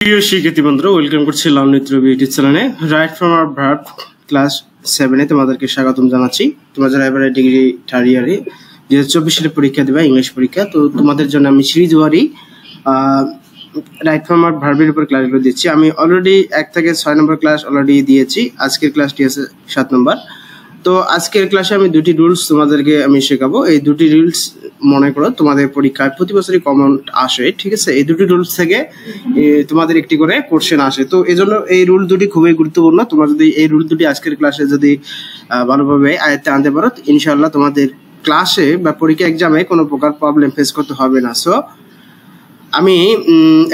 প্রিয় শিক্ষার্থী বন্ধুরা, ওয়েলকাম করছি লালনিত্র ইউটিউব চ্যানেলে। Right from our verb class 7 এ তোমাদেরকে স্বাগতম জানাচ্ছি। তোমরা যারা এবারে ডিগ্রি থার্ড ইয়ারে 2024 সালে পরীক্ষা দেবে, ইংলিশ পরীক্ষা, তো তোমাদের জন্য আমি series worry right from our ভার্বের উপর ক্লাসগুলো দিচ্ছি। আমি অলরেডি 1 থেকে 6 নম্বর ক্লাস অলরেডি দিয়েছি। আজকের ক্লাসটি আছে 7 নম্বর। তো আজকের ক্লাসে আমি দুটি রুলস তোমাদেরকে আমি শেখাবো। এই দুটি রুলস মনে করো তোমাদের পরীক্ষায় প্রতি বছরই কমন আসে, ঠিক আছে? এই দুটি রুলস থেকে তোমাদের একটি করে কোশ্চেন আসে, তো এই জন্য এই রুল দুটি খুবই গুরুত্বপূর্ণ। তোমরা যদি এই রুল দুটি আজকের ক্লাসে যদি ভালোভাবে আয়ত্তে আনতে পারো, ইনশাআল্লাহ তোমাদের ক্লাসে বা পরীক্ষা এক্সামে কোনো প্রকার প্রবলেম ফেস করতে হবে না। সো আমি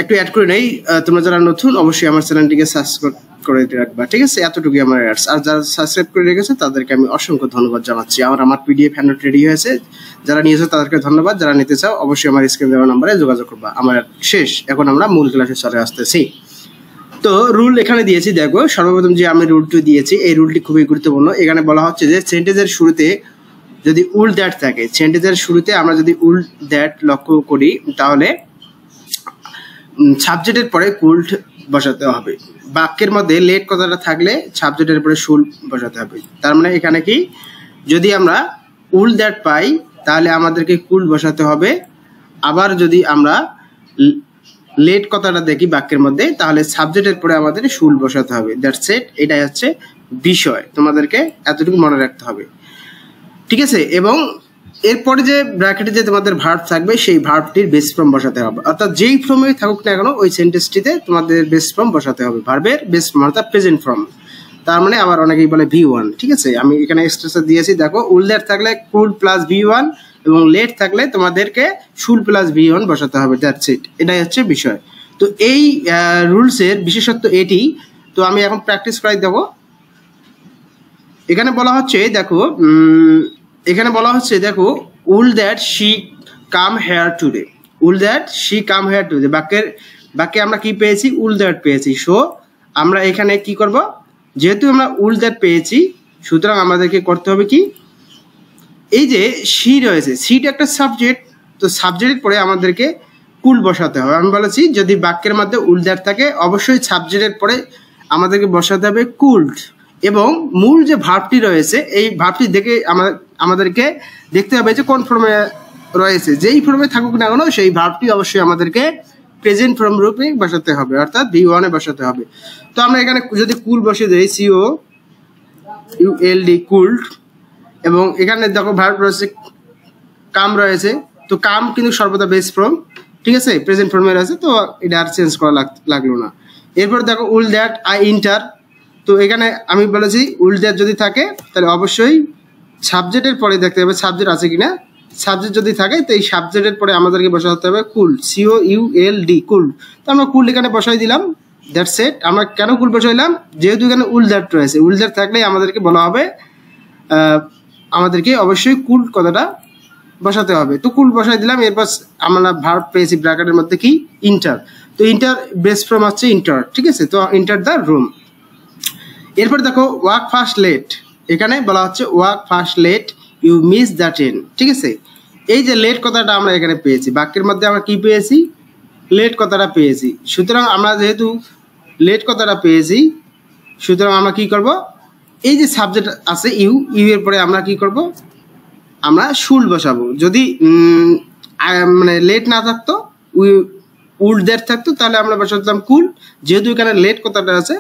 একটু অ্যাড করে নেই, তোমরা যারা নতুন অবশ্যই আমার চ্যানেলটিকে সাবস্ক্রাইব করে রাখবা, ঠিক আছে? এতটুকুই আমার অ্যাডস। আর যারা সাবস্ক্রাইব করে রেখেছে তাদেরকে আমি অসংখ্য ধন্যবাদ জানাচ্ছি। আমার পিডিএফ হ্যান্ড রেডি হয়েছে, যারা নিয়েছো তাদেরকে ধন্যবাদ। যারা নিতে চাও অবশ্যই আমার স্ক্রিন দেওয়া নাম্বারে যোগাযোগ করবা। আমার শেষ, এখন আমরা মূল ক্লাসে চলে আসতেছি। তো রুল এখানে দিয়েছি, দেখো সর্বপ্রথম যে আমি রুলটি দিয়েছি, এই রুলটি খুবই গুরুত্বপূর্ণ। এখানে বলা হচ্ছে যে সেন্টেন্সের শুরুতে যদি উল দ্যাট থাকে, সেন্টেন্সের শুরুতে আমরা যদি উল দ্যাট লক্ষ্য করি, তাহলে সাবজেক্টের পরে কুল্ড বসাতে হবে। বাক্যের মধ্যে লেট কথাটা থাকলে সাবজেক্টের পরে শুল বসাতে হবে। তার মানে এখানে কি, যদি আমরা উল দ্যাট পাই তাহলে আমাদেরকে কুল বসাতে হবে। আবার যদি আমরা লেট কথাটা দেখি বাক্যের মধ্যে, তাহলে সাবজেক্টের পরে আমাদের শুল বসাতে হবে। দ্যাটস ইট, এটাই হচ্ছে বিষয়। তোমাদেরকে এতটুকু মনে রাখতে হবে, ঠিক আছে? এবং এরপরে যে ব্র্যাকেটে যে তোমাদের ভার্ব থাকবে, সেই ভার্বটির বেস ফর্ম বসাতে হবে। অর্থাৎ যেই ফর্মে থাকুক না কেন, ওই সেন্টেন্সটিতে তোমাদের বেস ফর্ম বসাতে হবে। ভার্বের বেস ফর্ম অর্থাৎ প্রেজেন্ট ফর্ম। তার মানে আবার অনেকেই বলে V1, ঠিক আছে? আমি এখানে এক্সট্রা দিয়েছি, দেখো উল দ্যাট থাকলে কুল প্লাস V1 এবং লেট থাকলে তোমাদেরকে শুল প্লাস V1 বসাতে হবে। দ্যাটস ইট, এটাই হচ্ছে বিষয়। তো এই রুলসের বিশেষত্ব এটি। তো আমি এখন প্র্যাকটিস করাই দেবো। এখানে বলা হচ্ছে, দেখো would that she came here today. Would that she came here today বাক্যে আমরা কি পেয়েছি? উল দ্যাট পেয়েছি। সো আমরা এখানে কি করব, যেহেতু আমরা উল দ্যাট পেয়েছি, সুতরাং আমাদেরকে করতে হবে কি, এই যে শি রয়েছে, সিটা একটা সাবজেক্ট, তো সাবজেক্টের পরে আমাদেরকে কুল বসাতে হবে। আমি বলেছি যদি বাক্যের মধ্যে উল দ্যাট থাকে, অবশ্যই সাবজেক্টের পরে আমাদেরকে বসাতে হবে কুল্ড। এবং মূল যে ভার্বটি রয়েছে, এই ভার্বটি দেখে আমাদেরকে দেখতে হবে যে কোন ফর্মে রয়েছে। যেই ফর্মে থাকুক না কেন, সেই ভার্বটি অবশ্যই আমাদেরকে প্রেজেন্ট ফর্ম রূপে বসাতে হবে, অর্থাৎ V1 এ বসাতে হবে। তো আমরা এখানে যদি কুল বসে দিই, COULD, কুল্ড, এবং এখানে দেখো ভার্ব রয়েছে, কাম রয়েছে, তো কাম কিন্তু সর্বদা বেস ফর্ম, ঠিক আছে? প্রেজেন্ট ফর্মে রয়েছে, তো এটা আর চেঞ্জ করা লাগলো না। এরপর দেখো উল দ্যাট আই ইন্টার। তো এখানে আমি বলেছি উল দ্যাট যদি থাকে তাহলে অবশ্যই সাবজেক্টের পরে দেখতে হবে সাবজেক্ট আছে কিনা। সাবজেক্ট যদি থাকে, তো এই সাবজেক্টের পরে আমাদেরকে বসাতে হবে কুল, COULD, কুল। তো আমরা কুল এখানে বসাই দিলাম। That's it. আমরা কেন কুল বসাইলাম? যেহেতু এখানে উল দ্যাট রয়েছে, উল দ্যাট থাকলে আমাদেরকে বলা হবে, আমাদেরকে অবশ্যই কুল কথাটা বসাতে হবে। তো কুল বসাই দিলাম। এরপর আমরা ভার্ব পেয়েছি ব্র্যাকেটের মধ্যে কি, ইন্টার। তো ইন্টার বেস ফর্ম হচ্ছে ইন্টার, ঠিক আছে? তো ইন্টার দ্য রুম। এরপর দেখো ওয়াক ফাস্ট লেট। এখানে বলা হচ্ছে walk fast late, you miss the train, ঠিক আছে? এই যে লেট কথাটা আমরা এখানে পেয়েছি, বাক্যের মধ্যে আমরা কি পেয়েছি? লেট কথাটা পেয়েছি। সুতরাং আমরা যেহেতু লেট কথাটা পেয়েছি, সুতরাং আমরা কি করব, এই যে সাবজেক্ট আছে ইউ এর পরে আমরা কি করব, আমরা শুল বসাবো। যদি মানে লেট না থাকতো, উল দ্যাট থাকতো, তাহলে আমরা বসাতাম কুল। যেহেতু এখানে লেট কথাটা আছে,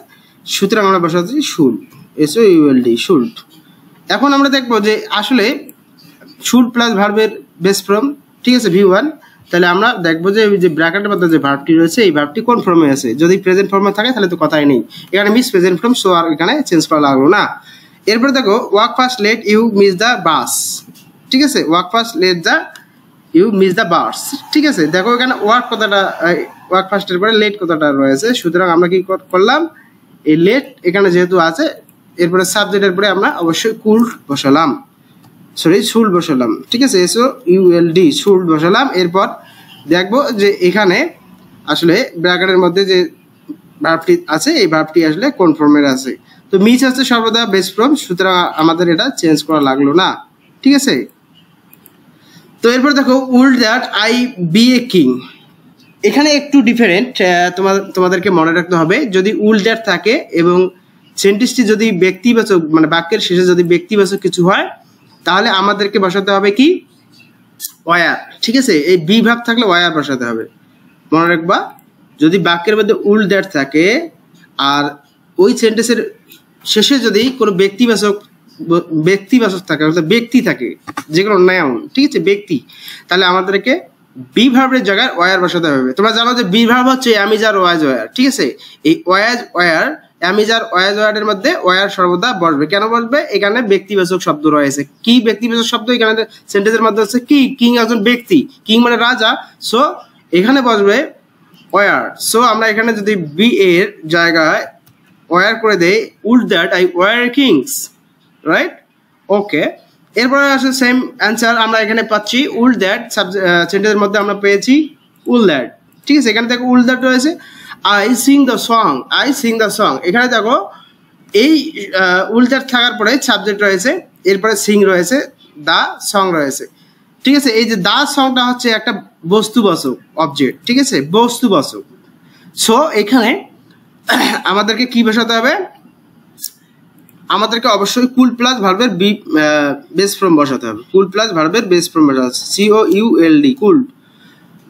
সুতরাং আমরা বসাচ্ছি শুল, SOULD, শুল্ড। এখন আমরা দেখবো যে আসলে শুল প্লাস ভার্বের বেস ফর্ম, ঠিক আছে, V1। তাহলে আমরা দেখবো যে ওই যে ব্র্যাকেটের মধ্যে যে ভার্বটি রয়েছে, এই ভার্বটি কোন ফর্মে আছে। যদি প্রেজেন্ট ফর্মে থাকে তাহলে তো কথাই নেই, এখানে মিস প্রেজেন্ট ফর্ম, সো আর এখানে চেঞ্জ করা লাগলো না। এরপরে দেখো walk fast late you miss the bus, ঠিক আছে? Walk fast late the you miss the bus, ঠিক আছে? দেখো এখানে ওয়াক কথাটা, ওয়াক ফাস্টের পরে লেট কথাটা রয়েছে, সুতরাং আমরা কি করলাম, এই লেট এখানে যেহেতু আছে, এরপরে সাবজেক্টের পরে আমরা অবশ্যই কুল বসালাম, শুল বসালাম, ঠিক আছে? SOULD, শুল বসালাম। এরপর দেখবো যে এখানে আসলে ব্র্যাকেটের মধ্যে যে ভার্বটি আছে, এই ভার্বটি আসলে কোন ফর্মের আছে। তো মিস আছে সর্বদা বেস ফর্ম, সুতরাং আমাদের এটা চেঞ্জ করা লাগলো না, ঠিক আছে? তো এরপর দেখো would that I be a king. এখানে একটু ডিফারেন্ট, তোমাদেরকে মনে রাখতে হবে যদি উইল দ্যাট থাকে এবং সেন্টেন্সটি যদি ব্যক্তিবাচক মানে বাক্যের শেষে যদি ব্যক্তিবাচক কিছু হয় তাহলে আমাদেরকে বসাতে হবে কি ওয়ার, ঠিক আছে। এই বি ভাব থাকলে ওয়ার বসাতে হবে, মনে রাখবা। যদি বাক্যের মধ্যে উইল দ্যাট থাকে আর ওই সেন্টেন্সের শেষে যদি কোনো ব্যক্তিবাচক থাকে অর্থাৎ ব্যক্তি থাকে, যে কোনো নাউন, ঠিক আছে, ব্যক্তি, তাহলে আমাদেরকে বি ভার্বের জায়গায় ওয়ার বসাতে হবে। তোমরা জানো যে বি ভার্ব হচ্ছে অ্যামিজ আর ওয়াজ ওয়ার, ঠিক আছে। এই ওয়ার অ্যামিজ আর ওয়াজ ওয়ারের মধ্যে ওয়ার সর্বদা বসবে। কেন বসবে? এখানে ব্যক্তিবাচক শব্দ রয়েছে। কি ব্যক্তিবাচক শব্দ? এখানে সেন্টেন্সের মধ্যে হচ্ছে কি, কিং একজন ব্যক্তি, কিং মানে রাজা, সো এখানে বসবে ওয়ার। সো আমরা এখানে যদি বি এর জায়গায় ওয়ার করে দেই would that I were kings, right? Okay, এরপরে আসে সেম অ্যান্সার আমরা এখানে পাচ্ছি উইল দ্যাট সেন্টেন্সের মধ্যে আমরা পেয়েছি উইল দ্যাট, ঠিক আছে। এখানে দেখো উইল দ্যাট রয়েছে, I sing the song, I sing the song. এখানে দেখো এই উইল দ্যাট থাকার পরে সাবজেক্ট রয়েছে, এরপরে সিং রয়েছে, দা সং রয়েছে, ঠিক আছে। এই যে দা সংটা হচ্ছে একটা বস্তুবাচক অবজেক্ট, ঠিক আছে, বস্তুবাচক। সো এখানে আমাদেরকে কি বসাতে হবে? আমাদেরকে অবশ্যই কুল প্লাস ভার্বের বেস ফর্ম বসাতে হবে। কুল প্লাস ভার্বের বেস ফর্ম বসাতে হবে, COULD, কুল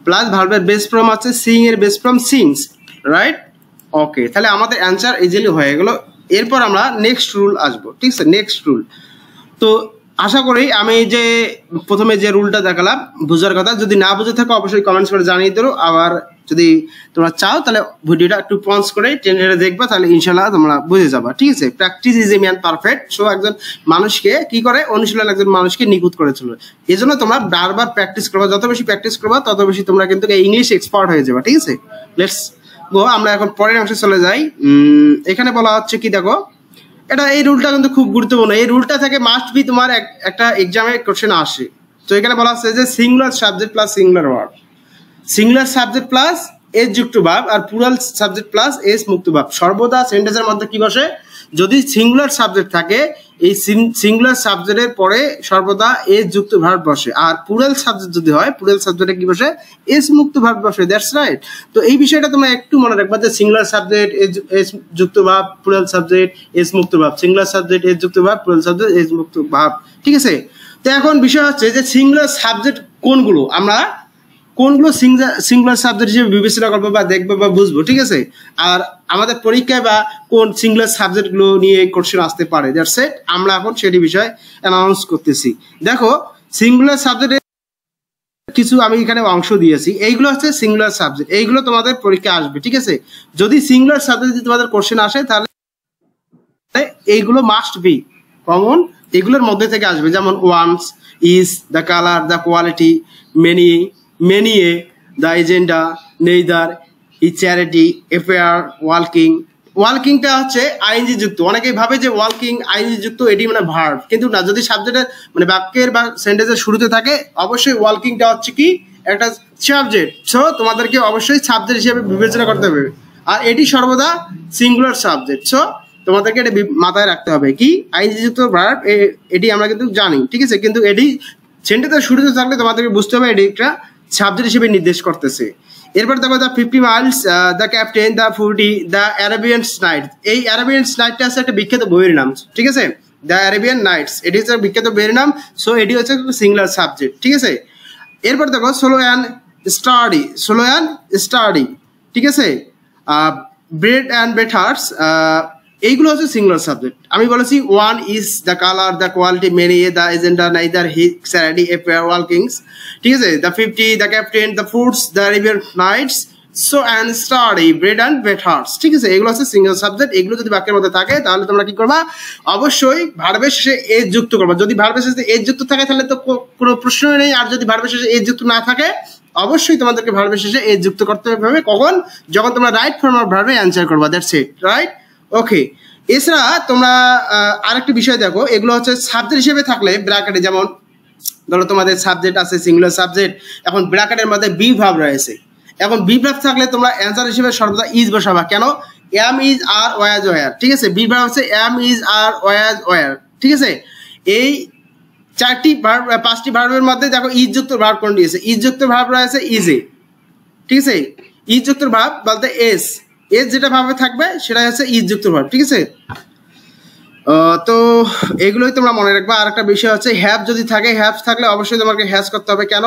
প্লাস ভার্বের বেস ফর্ম আছে সিং এর বেস ফর্ম সিংস, রাইট? ওকে, তাহলে আমাদের অ্যান্সার ইজিলি হয়ে গেল। এরপর আমরা নেক্সট রুল আসবো, ঠিক আছে, নেক্সট রুল। তো আশা করি আমি যে প্রথমে যে রুলটা দেখালাম বোঝার কথা, যদি না বুঝে থাকো অবশ্যই কমেন্টস করে জানিয়ে দেবো। আবার যদি তোমরা চাও তাহলে ভিডিওটা একটু পজ করে টেনে দেখবা, তাহলে ইনশাল্লাহ তোমরা বুঝে যাবা, ঠিক আছে। Practice is a man perfect. So একজন মানুষকে কি করে? অনুশীলন একজন মানুষকে নিখুঁত করে তোলে। এই জন্য তোমরা বারবার প্র্যাকটিস করবা, যত বেশি প্র্যাকটিস করবা তত বেশি তোমরা কিন্তু ইংলিশ এক্সপার্ট হয়ে যাবা, ঠিক আছে। লেটস গো, আমরা এখন পরের অংশে চলে যাই। এখানে বলা হচ্ছে কি, দেখো এটা এই রুলটা কিন্তু খুব গুরুত্বপূর্ণ। এই রুলটা থেকে মাস্ট বি তোমার একটা এক্সামে কোশ্চেন আসে। তো এখানে বলা হচ্ছে যে singular subject plus singular word, singular subject plus S যুক্ত ভাব আর প্লুরাল সাবজেক্ট প্লাস এস মুক্ত ভাব সর্বদা সেন্টেন্সের মধ্যে কি বসে? যদি সিঙ্গুলার সাবজেক্ট থাকে এই সিঙ্গুলার সাবজেক্টের পরে সর্বদা এস যুক্ত ভার্ব বসে, আর প্লুরাল সাবজেক্ট যদি হয় প্লুরাল সাবজেক্টে কি বসে? এস মুক্ত ভার্ব বসে। That's right. তো এই বিষয়টা তোমরা একটু মনে রাখবা যে সিঙ্গুলার সাবজেক্ট এস যুক্ত ভাব, প্লুরাল সাবজেক্ট এস মুক্ত ভাব, সিঙ্গুলার সাবজেক্ট এস যুক্ত ভাব, প্লুরাল সাবজেক্ট এস মুক্ত ভাব, ঠিক আছে। তো এখন বিষয় হচ্ছে যে সিঙ্গুলার সাবজেক্ট কোনগুলো, আমরা কোনগুলো সিঙ্গুলার সাবজেক্ট হিসেবে বিবেচনা করবো বা দেখবো বা বুঝবো, ঠিক আছে। আর আমাদের পরীক্ষায় বা কোন সিঙ্গুলার সাবজেক্টগুলো নিয়ে কোশ্চেন আসতে পারে, দ্যাটস ইট। আমরা এখন সেটি বিষয়ে অ্যানাউন্স করতেছি। দেখো সিঙ্গুলার সাবজেক্টে কিছু আমি এখানে অংশ দিয়েছি, এইগুলো হচ্ছে সিঙ্গুলার সাবজেক্ট, এইগুলো তোমাদের পরীক্ষা আসবে, ঠিক আছে। যদি সিঙ্গুলার সাবজেক্ট যদি তোমাদের কোশ্চেন আসে তাহলে এইগুলো মাস্ট বি কমন, এগুলোর মধ্যে থেকে আসবে, যেমন one's, is, the colour, the quality, many, many a, the agenda, neither, E charity, affair, ওয়ালকিং। ওয়ালকিংটা হচ্ছে আইএনজি যুক্ত, অনেকেই ভাবে যে ওয়ালকিং আইএনজি যুক্ত, এটি মানে ভার্ব, কিন্তু না। যদি সাবজেক্টের মানে বাক্যের বা সেন্টেন্সের শুরুতে থাকে অবশ্যই ওয়ালকিংটা হচ্ছে কি একটা সাবজেক্ট। সো তোমাদেরকে অবশ্যই সাবজেক্ট হিসেবে বিবেচনা করতে হবে, আর এটি সর্বদা সিঙ্গুলার সাবজেক্ট। সো তোমাদেরকে এটা মাথায় রাখতে হবে কি আইএনজি যুক্ত ভার্ব, এটি আমরা কিন্তু জানি, ঠিক আছে, কিন্তু এটি সেন্টেন্সের শুরুতে থাকলে তোমাদেরকে বুঝতে হবে এটি একটা সাবজেক্ট হিসেবে নির্দেশ করতেছে। এরপর দেখো the 50 miles, the captain, the 40, the Arabian nights. এই অ্যারাবিয়ান নাইটটা আছে একটা বিখ্যাত বইয়ের নাম, ঠিক আছে, দ্য অ্যারাবিয়ান নাইটস, এটি হচ্ছে বিখ্যাত বইয়ের নাম। সো এটি হচ্ছে সিঙ্গুলার সাবজেক্ট, ঠিক আছে। এরপর দেখো slow and study, slow and study, ঠিক আছে, ব্রেড অ্যান্ড বেটার্স, এইগুলো হচ্ছে সিঙ্গুলার সাবজেক্ট। আমি বলেছি one is, the colour, the quality, many, the agenda, neither, he, charity, affair, walkings, ঠিক আছে, the 50, the captain, the foods, the Arabian nights, so and study, bread and betters, ঠিক আছে। এগুলো হচ্ছে সিঙ্গুলার সাবজেক্ট। এগুলো যদি বাক্যের মধ্যে থাকে তাহলে তোমরা কি করবা? অবশ্যই ভার্বের শেষে এজ যুক্ত করবা। যদি ভার্বের শেষে এজ যুক্ত থাকে তাহলে তো কোনো প্রশ্নই নেই, আর যদি ভার্বের শেষে এজ যুক্ত না থাকে অবশ্যই তোমাদেরকে ভার্বের শেষে এজ যুক্ত করতে হবে। কখন? যখন তোমরা রাইট ফর্ম অফ ভার্বে অ্যান্সার করবা, দ্যাটস ইট, রাইট? ওকে, এছাড়া তোমরা আরেকটি বিষয় দেখো, এগুলো হচ্ছে সাবজেক্ট হিসেবে থাকলে ব্র্যাকেটে, যেমন ধরো তোমাদের সাবজেক্ট আছে সিঙ্গুলার সাবজেক্ট, এখন ব্র্যাকেটের মধ্যে বি ভার্ব রয়েছে, এখন বি ভার্ব থাকলে তোমরা অ্যান্সার হিসেবে সর্বদা ইজ বসাবা। কেন? Am is are was were, ঠিক আছে। বি ভার্ব হচ্ছে am is are was were, ঠিক আছে। এই চারটি ভার্ব, পাঁচটি ভার্বের মধ্যে দেখো ইজ যুক্ত ভার্ব কোনটি আছে? ইজ যুক্ত ভার্ব রয়েছে ইজে, ঠিক আছে। ইজ যুক্ত ভাব বলতে এস, এস যেটা ভাবে থাকবে সেটা হচ্ছে ইজ যুক্ত ভাব, ঠিক আছে। তো এগুলোই তোমরা মনে রাখবা। আর একটা বিষয় হচ্ছে হ্যাভ যদি থাকে, হ্যাভ থাকলে অবশ্যই তোমাকে হ্যাজ করতে হবে। কেন?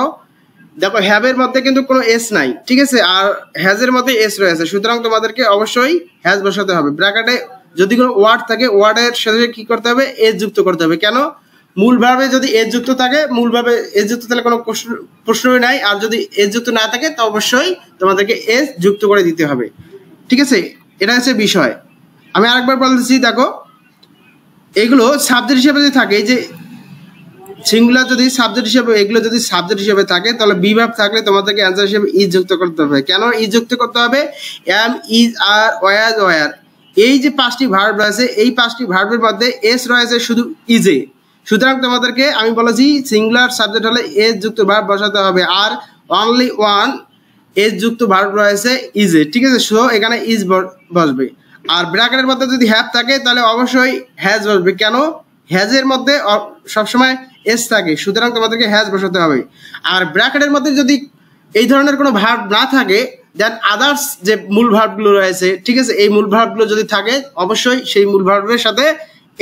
দেখো হ্যাভের মধ্যে কিন্তু কোনো এস নাই, ঠিক আছে, আর হ্যাজের মধ্যে এস রয়েছে, সুতরাং তোমাদেরকে অবশ্যই হ্যাজ বসাতে হবে। ব্র্যাকেটে যদি কোনো ওয়ার্ড থাকে ওয়ার্ডের সাথে কি করতে হবে? এস যুক্ত করতে হবে। কেন? মূল ভাবে যদি এস যুক্ত থাকে, মূল ভাবে এস যুক্ত থাকলে কোনো প্রশ্নই নাই, আর যদি এস যুক্ত না থাকে তো অবশ্যই তোমাদেরকে এস যুক্ত করে দিতে হবে, ঠিক আছে। এটা হচ্ছে বিষয়। আমি আরেকবার বলতেছি, দেখো এগুলো সাবজেক্ট হিসেবে যদি থাকে, এই যে সিঙ্গুলার যদি সাবজেক্ট হিসেবে, এগুলো যদি সাবজেক্ট হিসেবে থাকে তাহলে বি ভার্ব থাকলে তোমাদেরকে অ্যান্সার হিসেবে ইজ যুক্ত করতে হবে। কেন ইজ যুক্ত করতে হবে? Am, is, are, was, were, এই যে 5টি ভার্ব রয়েছে, এই 5টি ভার্বের মধ্যে এস রয়েছে শুধু ইজে, সুতরাং তোমাদেরকে আমি বলেছি সিঙ্গুলার সাবজেক্ট হলে এস যুক্ত ভার্ব বসাতে হবে, আর অনলি ওয়ান এস যুক্ত ভার্ব রয়েছে ইজে, ঠিক আছে। সো এখানে ইজ বসবে। আর ব্র্যাকেটের মধ্যে যদি হ্যাভ থাকে তাহলে অবশ্যই হ্যাজ বসবে। কেন? হ্যাজের মধ্যে সবসময় এস থাকে, সুতরাং তোমাদেরকে হ্যাজ বসাতে হবে। আর ব্র্যাকেটের মধ্যে যদি এই ধরনের কোনো ভার্ব না থাকে, দেন আদার্স যে মূল ভার্বগুলো রয়েছে, ঠিক আছে, এই মূল ভার্বগুলো যদি থাকে অবশ্যই সেই মূল ভার্বের সাথে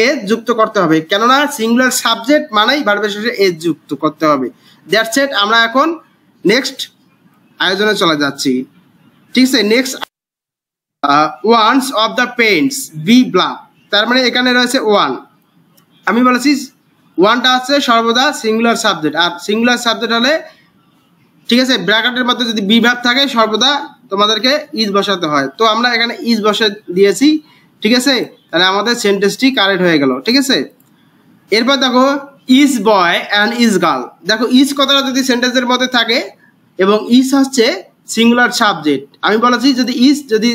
এস যুক্ত করতে হবে। কেননা সিঙ্গুলার সাবজেক্ট মানেই ভার্বের শেষে এস যুক্ত করতে হবে। That's it. আমরা এখন নেক্সট আয়োজনে চলে যাচ্ছি, ঠিক আছে। Next ones of the pants be black, তার মানে এখানে রয়েছে ওয়ান। আমি বলেছি ওয়ানটা হচ্ছে সর্বদা সিঙ্গুলার সাবজেক্ট, আর সিঙ্গুলার সাবজেক্ট হলে, ঠিক আছে, ব্র্যাকেটের মধ্যে যদি বি ভার্ব থাকে সর্বদা তোমাদেরকে ইজ বসাতে হয়। তো আমরা এখানে ইজ বসে দিয়েছি, ঠিক আছে। তাহলে আমাদের সেন্টেন্সটি কারেক্ট হয়ে গেল, ঠিক আছে। এরপর দেখো is boy and is girl. দেখো ইজ কথাটা যদি সেন্টেন্সের মধ্যে থাকে এবং ইজ হচ্ছে সিঙ্গুলার সাবজেক্ট, আমি বলেছি যদি ইজ যদি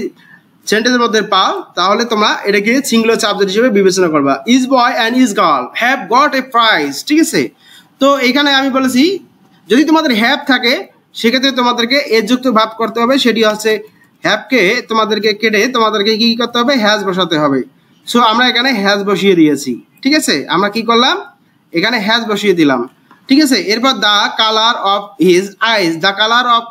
সেন্টেন্সের মধ্যে পাও তাহলে তোমরা এটাকে সিঙ্গুলার সাবজেক্ট হিসেবে বিবেচনা করবা। Is boy and is girl have got a prize, ঠিক আছে। তো এখানে আমি বলেছি যদি তোমাদের হ্যাভ থাকে সেক্ষেত্রে তোমাদেরকে এস যুক্ত ভাব করতে হবে, সেটি হচ্ছে হ্যাভকে তোমাদেরকে কেটে তোমাদেরকে কি করতে হবে? হ্যাজ বসাতে হবে। সো আমরা এখানে হ্যাজ বসিয়ে দিয়েছি, ঠিক আছে। আমরা কি করলাম? এখানে হ্যাজ বসিয়ে দিলাম, ঠিক আছে। এরপর the colour of his eyes, the colour of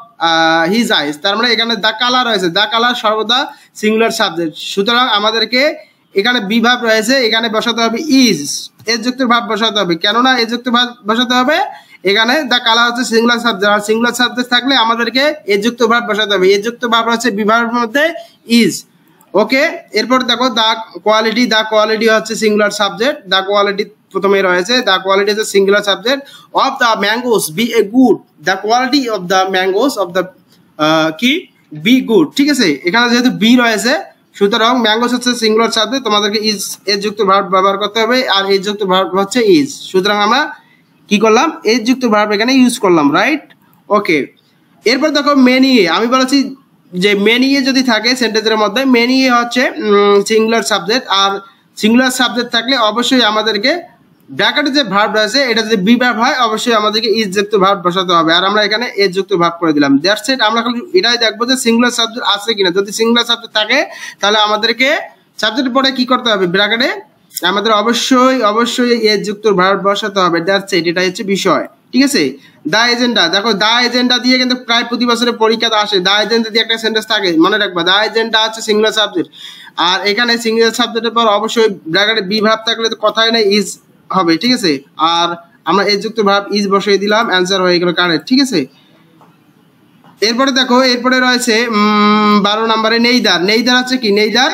his eyes, তার মানে এখানে দ্য কালার রয়েছে, দ্য কালার সর্বদা সিঙ্গুলার সাবজেক্ট, সুতরাং আমাদেরকে এখানে বি ভাব রয়েছে, এখানে বসাতে হবে ইজ, এস যুক্ত ভাব বসাতে হবে। কেননা এস যুক্ত ভাব বসাতে হবে, এখানে দ্য কালার হচ্ছে সিঙ্গুলার সাবজেক্ট, আর সিঙ্গুলার সাবজেক্ট থাকলে আমাদেরকে এস যুক্ত ভাব বসাতে হবে। এস যুক্ত ভাব হচ্ছে বি ভাবের মধ্যে ইজ, ওকে। এরপর দেখো দ্য কোয়ালিটি, দ্য কোয়ালিটি হচ্ছে সিঙ্গুলার সাবজেক্ট, দ্য কোয়ালিটি প্রথমে রয়েছে, দ্য কোয়ালিটি হচ্ছে singular subject. Of the mangoes be a good, the quality of the mangoes of the কি বি গুড, ঠিক আছে। এখানে যেহেতু বি রয়েছে সুতরাং ম্যাঙ্গোস হচ্ছে সিঙ্গুলার সাবজেক্ট, তোমাদেরকে ইজ এস যুক্ত ভার্ব ব্যবহার করতে হবে, আর এস যুক্ত ভার্ব হচ্ছে ইজ, সুতরাং আমরা কি করলাম? এস যুক্ত ভার্ব এখানে ইউজ করলাম, রাইট, ওকে। এরপর দেখো মেনি, আমি বলেছি যে মেনি যদি থাকে সেন্টেন্সের মধ্যে, মেনি হচ্ছে সিঙ্গুলার সাবজেক্ট, আর সিঙ্গুলার সাবজেক্ট থাকলে অবশ্যই আমাদেরকে ব্র্যাকেটে যে ভার্ব রয়েছে এটা যদি বি ভার্ব হয় অবশ্যই আমাদেরকে ইজ যুক্ত ভার্ব বসাতে হবে, আর আমরা এখানে এস যুক্ত ভার্ব করে দিলাম। That's it. আমরা খালি এটাই দেখবো যে সিঙ্গুলার সাবজেক্ট আছে কিনা, যদি সিঙ্গুলার সাবজেক্ট থাকে তাহলে আমাদেরকে সাবজেক্টের পরে কি করতে হবে? ব্র্যাকেটে আমাদের অবশ্যই অবশ্যই এস যুক্ত ভার্ব বসাতে হবে। দ্যাটস ইট, এটাই হচ্ছে বিষয়, ঠিক আছে। দা এজেন্ডা, দেখো দা এজেন্ডা দিয়ে কিন্তু প্রায় প্রতি বছরের পরীক্ষাতে আসে, দা এজেন্ডা দিয়ে একটা সেন্টেন্স থাকে, মনে রাখবা দা এজেন্ডা হচ্ছে সিঙ্গুলার সাবজেক্ট, আর এখানে সিঙ্গুলার সাবজেক্টের পর অবশ্যই ব্র্যাকেটে বি ভার্ব থাকলে তো কথাই নেই, ইজ হবে, ঠিক আছে। আর আমরা এস যুক্ত ভার্ব ইজ বসিয়ে দিলাম, অ্যান্সার হয়ে গেল কারেক্ট, ঠিক আছে। এরপরে দেখো এরপরে রয়েছে 12 নম্বরে নেইদার। নেইদার হচ্ছে কি? নেইদার,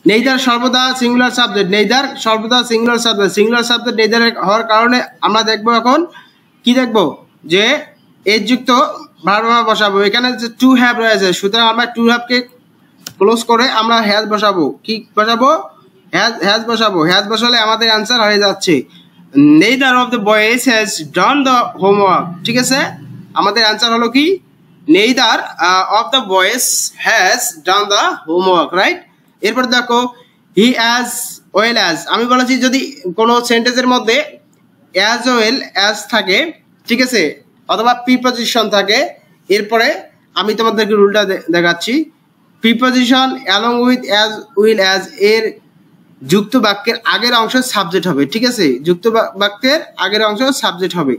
নেইদার সর্বদা সিঙ্গুলার সাবজেক্ট, নেইদার সর্বদা singular subject, singular subject neither হওয়ার কারণে আমরা দেখবো এখন কি দেখবো যে এস যুক্ত ভার্ব আমরা বসাবো। এখানে যে টু হ্যাভ রয়েছে সুতরাং আমরা টু হ্যাভকে ক্লোজ করে আমরা হ্যাজ বসাবো। কি বসাবো? হ্যাজ বসাবো। হ্যাজ বসালে আমাদের অ্যান্সার হয়ে যাচ্ছে neither of the boys has done the homework, ঠিক আছে। আমাদের অ্যান্সার হলো কি? Neither of the boys has done the homework, right. এরপর দেখো হি অ্যাজ ওয়েল অ্যাজ, আমি বলেছি যদি কোনো সেন্টেন্সের মধ্যে অ্যাজ ওয়েল অ্যাজ থাকে, ঠিক আছে, অথবা প্রিপজিশন থাকে, এরপরে আমি তোমাদেরকে রুলটা দেখাচ্ছি। Preposition along with as well as এর যুক্ত বাক্যের আগের অংশ সাবজেক্ট হবে, ঠিক আছে। যুক্ত বাক্যের আগের অংশ সাবজেক্ট হবে।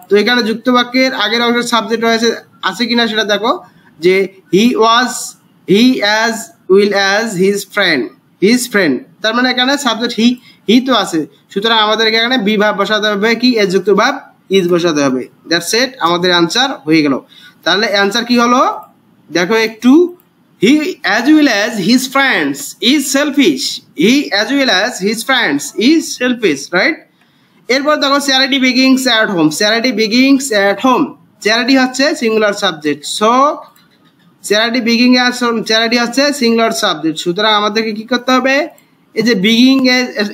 তো এখানে যুক্ত বাক্যের আগের অংশ সাবজেক্ট রয়েছে আছে কিনা সেটা দেখো, যে হি as well as his friend, তার মানে এখানে সাবজেক্ট হি তো আছে, সুতরাং আমাদেরকে এখানে বি ভাব বসাতে হবে, কি এস যুক্ত ভাব ইজ বসাতে হবে। দ্যাটস ইট, আমাদের অ্যান্সার হয়ে গেল। তাহলে অ্যান্সার কি হলো দেখো একটু, he as well as his friends is selfish, he as well as his friends is selfish, right. এরপর দেখো charity begins at home, charity begins at home, charity হচ্ছে singular subject, so charity begin at home, charity হচ্ছে singular subject, সুতরাং আমাদেরকে কি করতে হবে, এই যে বিগিং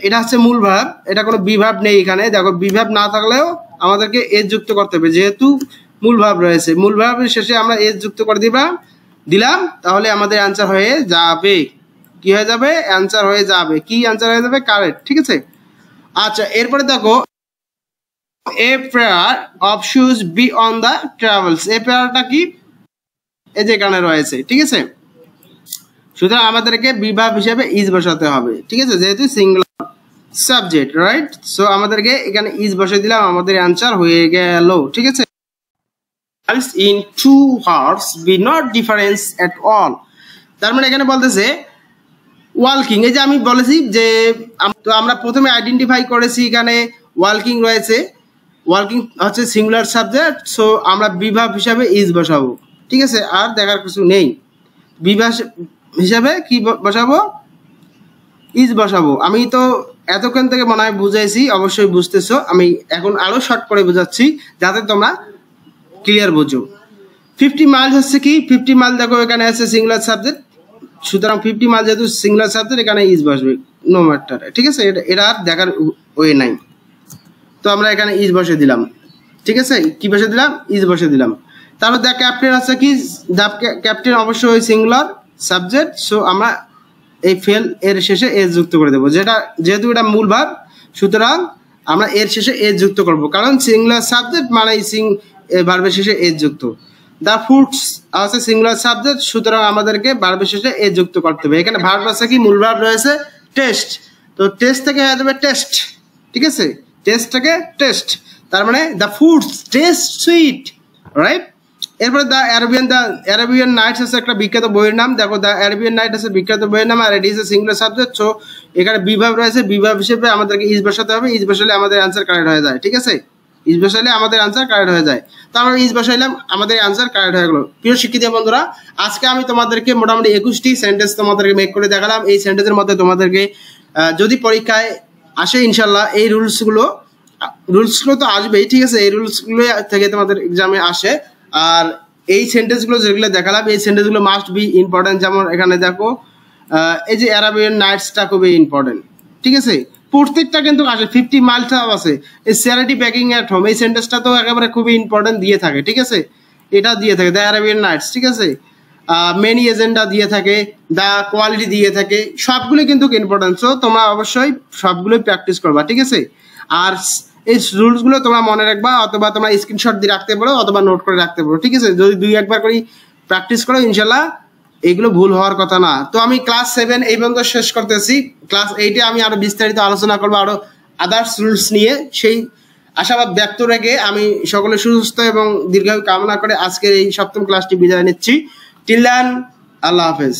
এটা হচ্ছে মূল ভাব, এটা কোনো বিভাব নেই এখানে, দেখো বিভাব না থাকলেও আমাদেরকে এস যুক্ত করতে হবে, যেহেতু মূল ভাব রয়েছে, মূল ভাবের শেষে আমরা এস যুক্ত করে দিলাম, তাহলে আমাদের অ্যান্সার হয়ে যাবে, কি হয়ে যাবে, অ্যান্সার হয়ে যাবে, কি অ্যান্সার হয়ে যাবে, কারেক্ট, ঠিক আছে। আচ্ছা এরপরে দেখো a pair of shoes be on the travels, a পেয়ারটা কি, এই যে এখানে রয়েছে, ঠিক আছে, সুতরাং আমাদেরকে বিভাব হিসেবে ইজ বসাতে হবে, ঠিক আছে, যেহেতু সিঙ্গুলার সাবজেক্ট, রাইট। সো আমাদেরকে এখানে ইজ বসিয়ে দিলাম, আমাদের অ্যান্সার হয়ে গেল, ঠিক আছে। In two horse be not difference at all, তার মানে এখানে বলতেছে ওয়ালকিং, এই যে আমি বলেছি যে আমরা প্রথমে আইডেন্টিফাই করেছি এখানে ওয়ালকিং রয়েছে, ওয়ালকিং হচ্ছে সিঙ্গুলার সাবজেক্ট, সো আমরা বিভাব হিসাবে ইজ বসাবো, ঠিক আছে, আর দেখার কিছু নেই, বিভাব হিসাবে কি বসাবো, ইজ বসাবো। আমি তো এতক্ষণ থেকে মনে হয় বুঝাইছি, অবশ্যই বুঝতেছো, আমি এখন আরো শর্ট করে বোঝাচ্ছি যাতে তোমরা ক্লিয়ার বোঝো। 50 মাইল হচ্ছে কি, 50 মাইল দেখো এখানে আছে সিঙ্গুলার সাবজেক্ট, সুতরাং 50 মাইল যেহেতু সিঙ্গুলার সাবজেক্ট এখানে ইজ বসবে, নো ম্যাটার, ঠিক আছে, এটা আর দেখার ওয়ে নাই, তো আমরা এখানে ইজ বসে দিলাম, ঠিক আছে, কি বসে দিলাম, ইজ বসে দিলাম। তারপর দ্য ক্যাপ্টেন আছে কি, দ্য ক্যাপ্টেন অবশ্যই সিঙ্গুলার সাবজেক্ট, সো আমরা এই ফেল এর শেষে এস যুক্ত করে দেবো, যেহেতু এটা মূল ভাব, সুতরাং আমরা এর শেষে এস যুক্ত করব, কারণ সিঙ্গুলার সাবজেক্ট মানে ভার্বের শেষে এস যুক্ত। দ্য ফুডস আছে সিঙ্গুলার সাবজেক্ট, সুতরাং আমাদেরকে ভার্বের শেষে এস যুক্ত করতে হবে। এখানে ভার্ব আছে কি, মূল ভার্ব রয়েছে টেস্ট, তো টেস্ট থেকে হয়ে যাবে টেস্ট, ঠিক আছে, টেস্ট থেকে টেস্ট, তার মানে the foods taste sweet, right. এরপরে দ্য অ্যারাবিয়ান নাইটস আছে একটা বিখ্যাত বইয়ের নাম, দেখো দ্য অ্যারাবিয়ান নাইট আছে বিখ্যাত বইয়ের নাম, আর এটি is a singular subject, so এখানে বিভাব রয়েছে, বিভাব হিসেবে আমাদেরকে ইজ বসাতে হবে, ইজ বসালে আমাদের অ্যান্সার কারেক্ট হয়ে যায়, ঠিক আছে, ইজ বসালে আমাদের অ্যান্সার কারেক্ট হয়ে যায়, তো আমরা ইজ বসাইলাম, আমাদের অ্যান্সার কারেক্ট হয়ে গেল। প্রিয় শিক্ষার্থী বন্ধুরা, আজকে আমি তোমাদেরকে মোটামুটি 21টি সেন্টেন্স তোমাদেরকে মেক করে দেখালাম, এই সেন্টেন্সের মধ্যে তোমাদেরকে যদি পরীক্ষায় আসে ইনশাল্লাহ এই রুলসগুলো তো আসবেই, ঠিক আছে, এই রুলসগুলো থেকে তোমাদের এক্সামে আসে, আর এই সেন্টেন্সগুলো যেগুলো দেখালাম এই সেন্টেন্সগুলো মাস্ট বি ইম্পর্টেন্ট, যেমন এখানে দেখো এই যে অ্যারাবিয়ান নাইটসটা খুবই ইম্পর্টেন্ট, ঠিক আছে, প্রত্যেকটা কিন্তু আসে, 50 মাইলটাও আছে, এই চ্যারিটি বেকিং এট হোম এই সেন্টেন্সটা তো একেবারে খুবই ইম্পর্টেন্ট দিয়ে থাকে, ঠিক আছে, এটা দিয়ে থাকে দ্য অ্যারাবিয়ান নাইটস, ঠিক আছে, মেনি এজেন্ডা দিয়ে থাকে, দ্য কোয়ালিটি দিয়ে থাকে, সবগুলো কিন্তু ইম্পর্টেন্ট, সো তোমরা অবশ্যই সবগুলোই প্র্যাকটিস করবা, ঠিক আছে। আর এই রুলসগুলো তোমরা মনে রাখবা, অথবা তোমরা স্ক্রিনশট দিয়ে রাখতে পারো, অথবা নোট করে রাখতে পারো, ঠিক আছে, যদি 2-1 করে প্র্যাকটিস করো ইনশাল্লাহ এগুলো ভুল হওয়ার কথা না। তো আমি ক্লাস 7 এই পর্যন্ত শেষ করতেছি, ক্লাস 8-এ আমি আরো বিস্তারিত আলোচনা করবো আরো আদার্স রুলস নিয়ে, সেই আশাবাদ ব্যক্ত রেখে আমি সকলের সুস্থ এবং দীর্ঘায়ু কামনা করে আজকের এই 7ম ক্লাসটি বিদায় নিচ্ছি। টিল দেন, আল্লাহ হাফেজ।